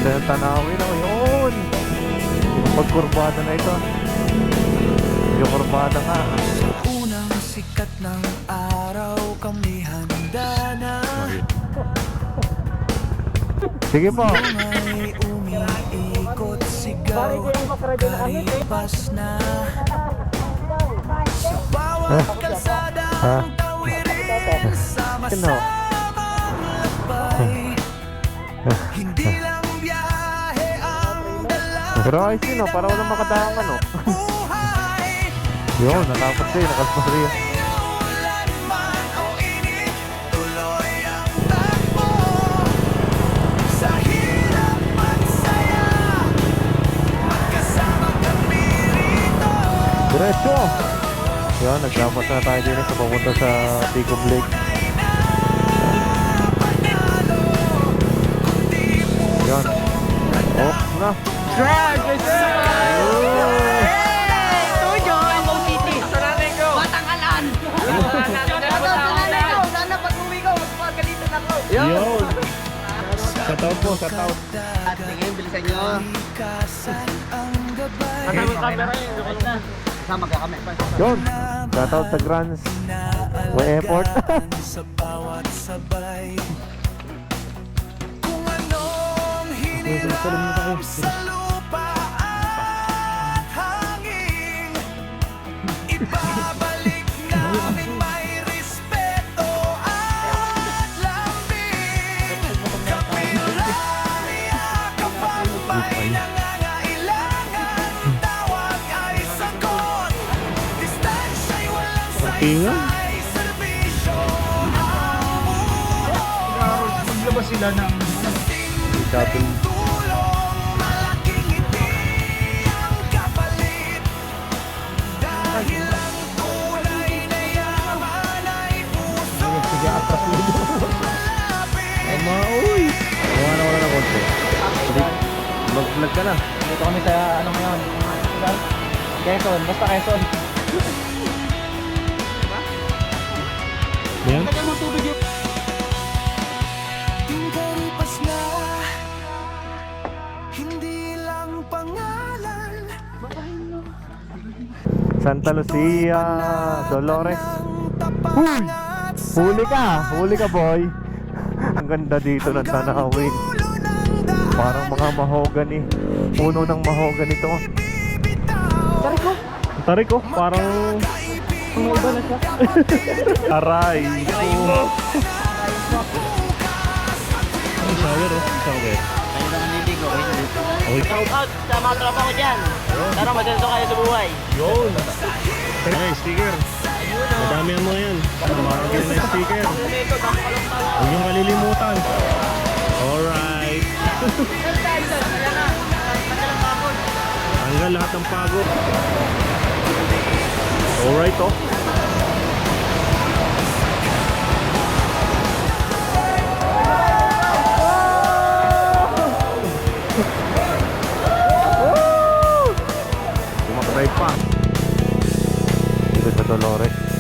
Ganda ng tanawin ako yun. Pagkurbada na ito. Yung kurbada nga. Unang sikat ng araw kami handa na. Sige po. May umiikot sigaw, karipas na. Sa bawat kalsada ang tawirin, sama-samang lakbay. Hindi lang biyahe ang dala. Pero ayos yun, para walang makadaang ano. Buhay, Yun, natapos din, nakalpas rin. ulan man o init, tuloy ang takbo. Sa hirap at saya, magkasama kami rito. Diretso! Yun, nagdapat na tayo din sa papunta sa Tigom Lake. Yun. Oh, na. Drive! Yun! Shoutout po, shoutout. At sige, bilisan nyo. Kasama ka kami. Yun. Shoutout sa Grants. May effort. Sa bawat sabay, kung anong hiniram sa lupa at hangin, ibabalik namin may respeto at lambing. Kapilay, yakap ang may nangangailangan, tawag ay sagot, distansya'y walang saysay, serbisyo hamuhos. Maglabas sila ng Shoutout. Tulong, malaking ngiti ang kapalit. Dahil ang tunay na yaman ay puso malapit. Mauy! Gawa na wala na konti. Mag-vlog ka na. Dito kami sa ano ngayon? Quezon, basta Quezon. Yan. Karipas na, hindi lang pangalan, Santa Lucia, Dolores. tapang at Huli ka boy. Ang ganda dito ng tanawin. dulo ng daan. Parang mga mahogany. Puno ng mahogany ito. Tarik ko, parang Iba na siya. aray. shower oh. Shower. Kayo naman niligo. Okay. Shout out sa mga tropa ko dyan. Tara, maganto kayo sa buhay. Yun! Ay, sticker. Madami mo yan. Marami na sticker. Huwag yung kalilimutan. Alright. Tanggal lahat ng pagod. Alright oh. Tumakbay pa. Dito sa Dolores.